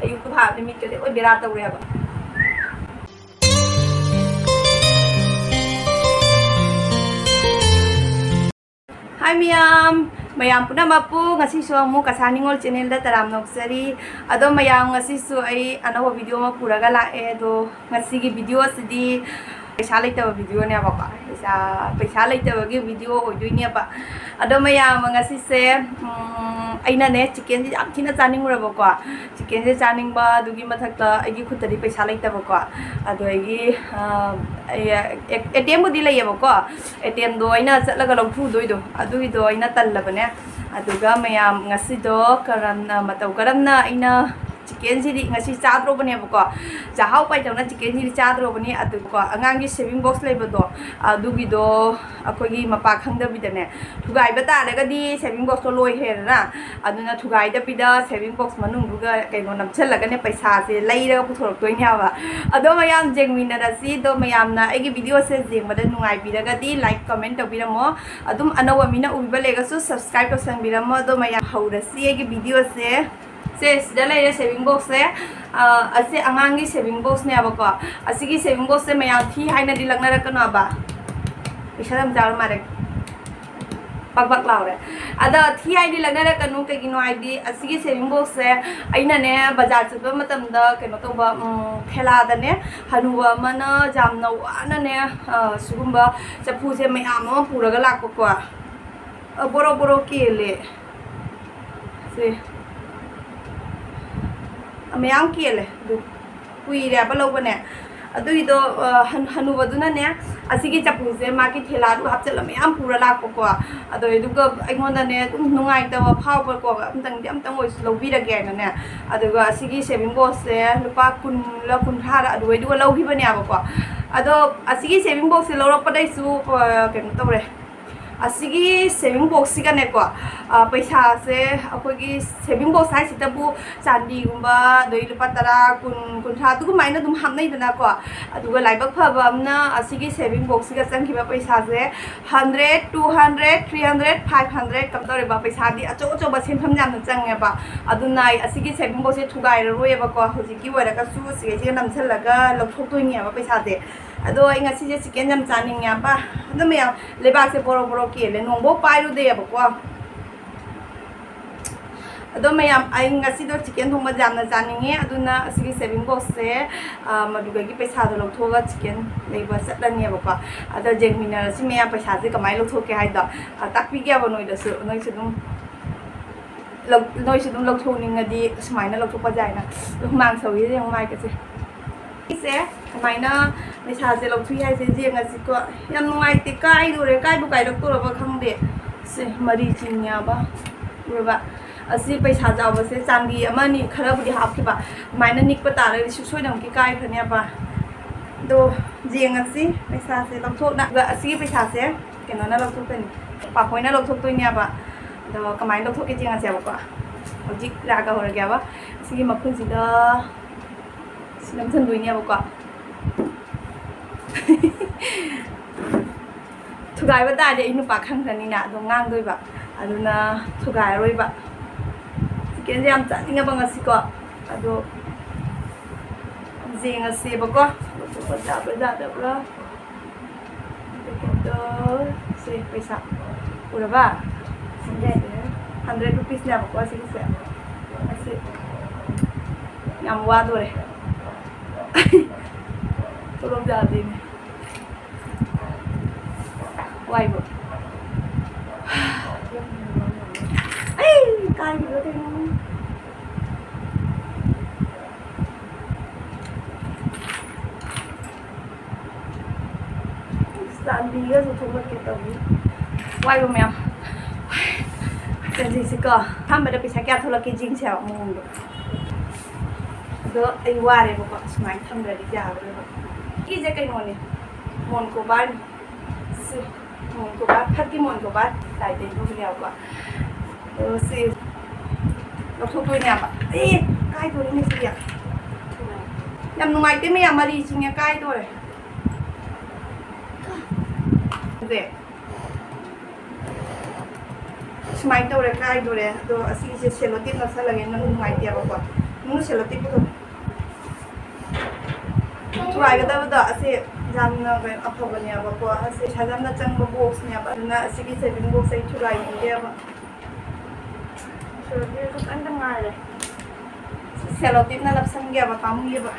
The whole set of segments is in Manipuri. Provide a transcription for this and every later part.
ꯑꯌꯨꯛꯇ ꯐꯥꯕꯗꯤ ꯃꯤꯠꯀꯁꯦ ꯂꯣꯏ ꯕꯦꯔꯥ ꯇꯧꯔꯦꯕ Hi mayam punamapu ngasisu amu kasani ngol channel da taram noksari ado mayam ngasisu ai anawa video ma puraga lae do ngasigi video sidi paisa laitaba video ne ba paisa laitaba gi video oidoi ne ba ado mayam ngasise aina ne chicken ji yam thina chaning mura ba ko chicken je chaning ba dugi mathakta agi khutari paisa laitaba ko ado agi ATM budi lai ba ko ATM do aina chatlaga longthu doi do adu do aina tallabane aduga mayam ngasi do karamna matau karamna aina chicken ji ngasi chadro bane ba ko jahau pai tawna chicken ji chadro bane adu ko angangi saving box lai ba do adugi do akogi mapa khangda bidane thugai ba ta daga di saving box to loi he na aduna thugai da bida saving box manung duga kaino namchalaga ne paisa se laira puthorok toi nya ba ado mayam jengmina da si do mayam na egi video se jengmada nungai biraga di like comment to biramo adum anawa mina ubiba lega su subscribe to sang biramo do mayam haura si egi video se sida laira saving box se ase angangi saving box ne aba ko asigi saving box se mayam thi haina di lagna rakano ba isaram jar mare bak laure ada thi id lagna kanu ke gino id asigi saving box se aina ne bazar chutba matam da keno to ba thela da ne hanuwa mana jamna wana ne sugumba chapu se mayam ma puraga lakko ko boro kele se mayam kele du kui re ba lo ba ne adu do hanuwa du na ne asigi chapu se ma ki thela du hapchala mayam pura lakko ko ado eduga aingonda ne nungai ta phau ko amtang oi lobi da ge na ne aduga asigi saving box se lupa kun la kun thara adu edu lobi bane aba ko ado asigi saving box se lorok padai su ken tore asigi saving box siga ne ko paisa se akogi saving box sai sitabu chandi gumba doi lupa tara kun tha tu maina dum hamnai dana ko aduga laibak phaba amna asigi saving box siga changkiba paisa se 100 200 300 500 kam tore ba paisa di acho ba senpham jam na change ba adunai asigi saving box se thugai roi ba ko hojiki wara ka su sige je namchalaga lokthok toi ni ba paisa de ado ai ngasi je chicken jam chaning ya ba ado me leba se boro ke le nongbo pai ru de ba ko ado me ai ngasi do chicken thongba jam na chaning e aduna asigi saving box se maduga gi paisa do lokthoga chicken leba chatlani ba ko ado jengmina si me paisa se kamai lokthok ke hai da takpi ge ba noi da su noi su dum lokthok ningadi smaina lokthok pa jai na mang sawi yang mai ka se se maina paisa se lokthi hai se jeng asi ko yam nungai te kai do re kai bu kai dok to ba khang de se mari chinya ba ro ba asi paisa jaw ba se chandi amani khara bu di hap ki ba maina nik pa ta re su soi dam ki kai khania ba do jeng asi paisa se lokthok na ga asi paisa se keno na lokthok ta ni pa koina lokthok toi nya ba do kamai lokthok ki jeng asi ba ko hojik ra ga hor ga ba asi makhun si da nam thân đuôi nhau quả thu gái bắt tay để inu bạc khang thần nina dong ngang đôi bạc aduna thu gái rồi bạc cái gì am chả nghe bằng asi ko ado gì ngasi bạc ko bây giờ được rồi itu si paisa udah ba 100 rupees nya bạc ko asi se asi yang wa do re tolong jadi nih why bu kai gitu deh sandi ya sudah kita bu why bu mem jadi sih kok hamil tapi saya kira kalau kijing siapa mau do ai ware ba smai tham da ja ba ki je kai mon ni mon ko ba si mon ko ba thaki mon ko ba dai de ko le ba si lo thok toi nya ba kai to ni si ya yam nungai te me amari chingya kai to re de smai to re kai to re do asi je selo tin na sa lage na nungai te ba ko ꯁꯦꯂꯣꯇꯤ ꯄꯨꯊꯣꯛ ꯊꯨꯒꯥꯏꯒꯗꯕꯗꯣ ꯑꯁꯤ ꯌꯥꯝꯅ ꯀꯩꯅꯣ ꯑꯐꯕꯅꯦꯕꯀꯣ ꯑꯁꯤ ꯄꯩꯁꯥ ꯌꯥꯝꯅ ꯆꯪꯕ ꯕꯣꯛꯁꯅꯦꯕ ꯑꯗꯨꯅ ꯑꯁꯤꯒꯤ ꯁꯦꯚꯤꯡ ꯕꯣꯛꯁ ꯑꯩ ꯊꯨꯒꯥꯏꯅꯤꯡꯗꯦꯕ ꯁꯦꯂꯣꯇꯤ ꯈꯤꯇꯪꯗ ꯉꯥꯏꯔꯦ ꯁꯦꯂꯣꯇꯤꯞꯅ ꯅꯞꯁꯟꯒꯦꯕ ꯄꯥꯝꯃꯨꯏꯌꯦꯕ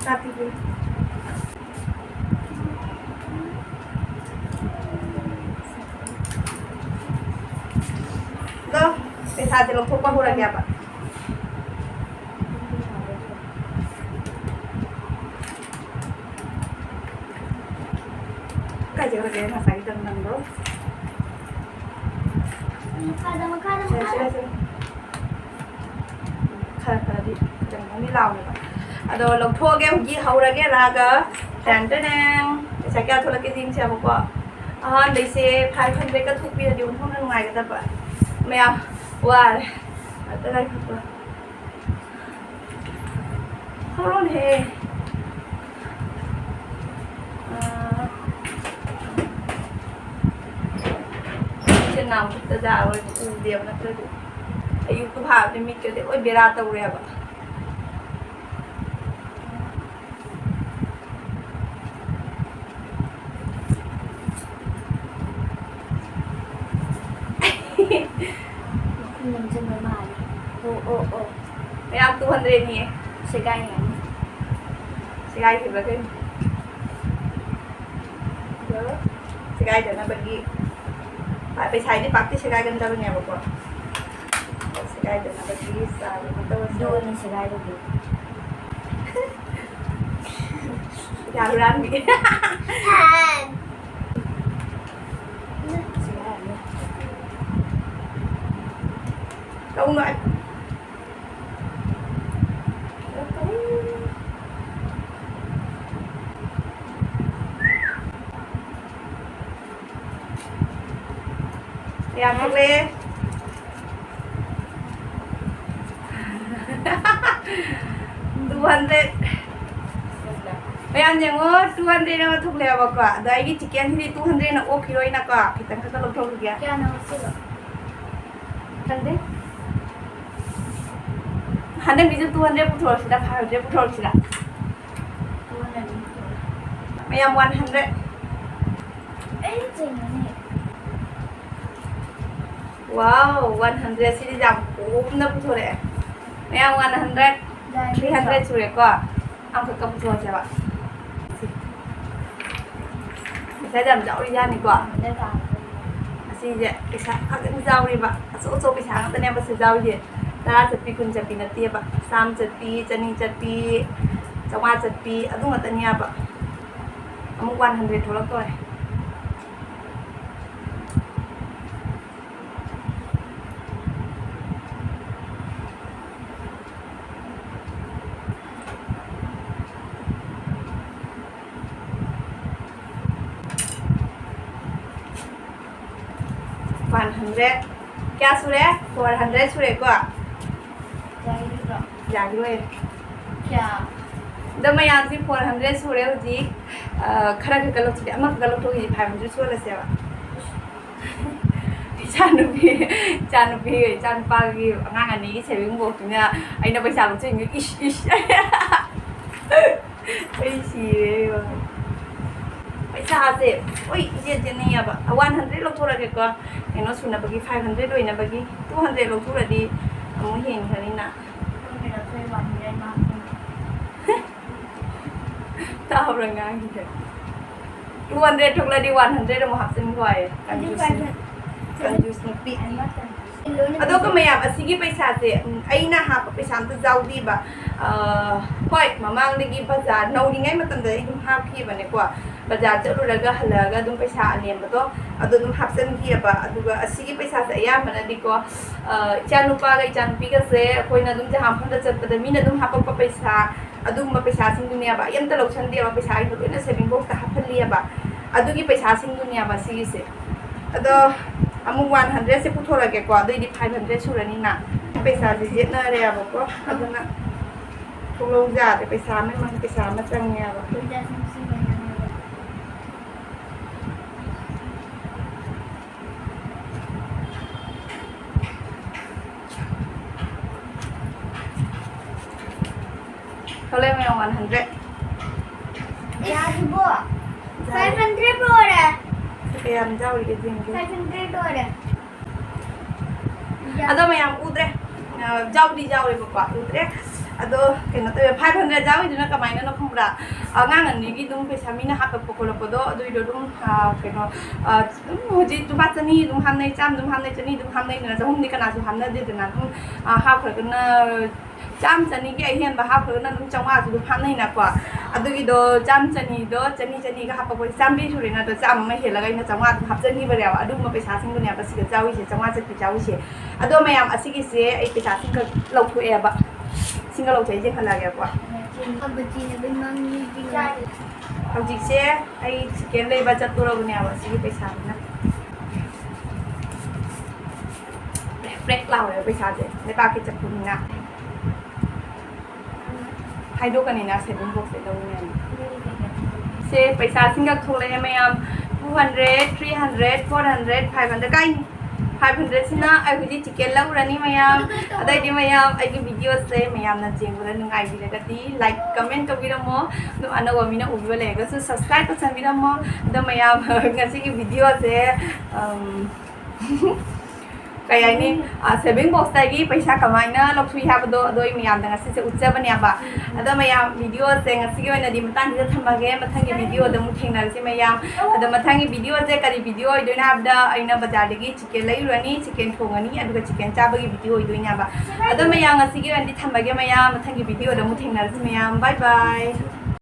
ꯇꯥꯄꯤꯕꯤ ꯑꯗꯣ ꯄꯩꯁꯥꯁꯦ ꯂꯧꯊꯣꯛꯄ ꯍꯧꯔꯒꯦꯕ ꯀꯥꯏ ꯆꯠꯈ꯭ꯔꯒꯦ ꯉꯁꯥꯏꯒꯤ ꯇꯪꯗꯣ ꯈꯔ ꯈꯔꯗꯤ ꯈꯤꯇꯪꯗꯤ ꯂꯥꯎꯅꯦꯕ ꯑꯗꯣ ꯂꯧꯊꯣꯛꯑꯒꯦ ꯍꯧꯖꯤꯛ ꯍꯧꯔꯒꯦ ꯔꯥꯒ ꯇꯦꯟ ꯄꯩꯁꯥ ꯀꯌꯥ ꯊꯣꯛꯂꯛꯀꯦ ꯌꯦꯡꯁꯦꯕꯀꯣ ꯑꯍꯥꯟꯕꯩꯁꯦ 500ꯒ ꯊꯣꯛꯄꯤꯔꯗꯤ ꯑꯣꯟꯊꯣꯛꯅ ꯅꯨꯡꯉꯥꯏꯒꯗꯕ ꯃꯌꯥꯝ ꯋꯥꯔꯦ ꯑꯇ ꯂꯥꯏꯈꯠꯄ ꯍꯧꯔꯣꯟꯍꯦ ꯅꯥꯝ ꯈꯨꯠꯇ ꯌꯥꯔꯣꯏ ꯎꯗꯦꯕ ꯅꯠꯇ꯭ꯔꯗꯤ ꯑꯌꯨꯛꯇꯨ ꯍꯥꯕꯗꯤ ꯃꯤꯠꯀꯗꯤ ꯂꯣꯏ ꯕꯦꯔꯥ ꯇꯧꯔꯦꯕ ꯃꯌꯥꯝ 200ꯅꯤꯌꯦ ꯁꯦꯒꯥꯏꯈꯤꯕ꯭ꯔꯥ ꯀꯩꯅꯣ ꯁꯦꯒꯥꯏꯗꯅꯕꯒꯤ ꯄꯩꯁꯥꯗꯤ ꯄꯥꯛꯇꯤ ꯁꯦꯒꯥꯏꯒꯟꯗꯕꯅꯦꯕꯀꯣ ꯁꯦꯒꯥꯏꯗꯅꯕꯒꯤ ꯆꯥꯕ ꯇꯧꯔꯁꯤ ꯁꯦꯒꯥꯏꯗꯕꯤ ꯍꯨꯔꯥꯟꯕꯤ Đâu lại Em không lên 200 Mày yang oh 200 na thuk lewa ka dai gi chicken hi 200 na ok hiroi na ka kitang ka lo thok gya kya na sila tande hanang gi 200 puthor sida 500 puthor sida mày yang 100 wow 100 sidi jam kum na puthore mày yang 100 300 sure ka ang ka puthor sa baใช้ดำเจ้าริยานี่กว่าสิเจไปช้าพักกันเจ้าริบะโซไปช้าแต่เนี่ยมาซื้อเจ้าเยดาราจัดปีคุณจัดปีนาเตียบะ3จัดปีจันนี่จัดปีจังหวัดจัดปีอะตุ้งอัตเนียบะอมุกวัน100โทรตัว100 क्या सुरे 400 सुरे को जागी वे क्या दम यान सी 400 सुरे जी खरा के गलो सुरे अमा गलो तो ही 500 सुरे से बा चानु भी चान Pagi ngang anhนี้ saving box เนี่ยไอ้น่ะไปสาวลงซิอิชไอ้ชีไปชาเจ็บโอ้ยเจ็บเนี่ยแบบ100ลงทุนอะไรก็เห็นว่าสุนัขบางที500ด้วยนะบางที200ลงทุนอะไรดีมึงเห็นแค่นี้นะตาบรังงานกี่เด็ก200ทุกเลยดี100เรามาหักเส้นไว้กันยูสนุปปี้ Aduh kemayap asigi paisa se aina ha paisa ta jaudi ba hoi mamang lagi bazar nauri ngai matam da idum ha phi bane ko bazar chaluraga halaga dum paisa alem ba to adu dum hapsen ki ba aduga asigi paisa se ya mana di ko chanupa ga chanpi ga se koina dum ja ham phanda chat da mina dum ha pa paisa adum ma paisa sing dunia ba yam ta lokchan dia ba paisa ai to na saving box ta hapal liya ba adugi paisa sing dunia ba sigi se ado amung 100 se puthora ke ko doi di 500 surani na paisa ji jet na re ba ko aduna tholo ja te paisa me mang paisa ma chang ya ba เขาเลยไม่เอา100 500 order. kaya ang jauh di sini 500 order. ada mayam utre jauh di bapak utre ado kena tu 500 jauh itu nak kemana nak kumpra ngangan ni gitu pesa mina hak pokok podo ado itu dum kena hoji tu baca ni dum hamnai jam dum hamnai jani dum hamnai ni jauh ni kena tu hamnai dia dengan hak kena jam jani ke hian bah hak kena dum jangwa tu hamnai nak kwa ado itu jam jani do jani ke hak pokok jam bi tu ni na tu jam mai hela kai na jangwa tu hak jani beriaw ado ma pesa sing tu ni apa sih jauh sih jangwa sih jauh sih ado mayam asik sih ai pesa sing ke lau tu ba singa lau chai je khala ga kwa Begini memang ni hojik se ai chicken lei ba chatura bune aba sigi paisa na break lau le paisa je le ba ke chapun na hai do kan na 7 box le dau ne se paisa singa thole mayam 200 300 400 500 kai 500 sina ai hudi chicken lau rani mayam adai di mayam ai ki video se mayam na jeng ura ngai bi le ti like comment ka bi mo no ana wa mina u bi le ga su subscribe ka san bi mo da mayam ngasi ki video se kaya ini saving box tadi paisa kamai na lok sui ha do doi mayam da ngasi se utsa bani aba ada mayam video se ngasi ki na di matan di thamage mathang ki video da mu thengna se mayam ada mathang ki video se kari video idoi na abda aina bazar dagi chicken lai rani chicken thongani aduga chicken chaba ki video idoi na ba ada mayam ngasi ki di thamage mayam mathang ki video da mu thengna se mayam bye bye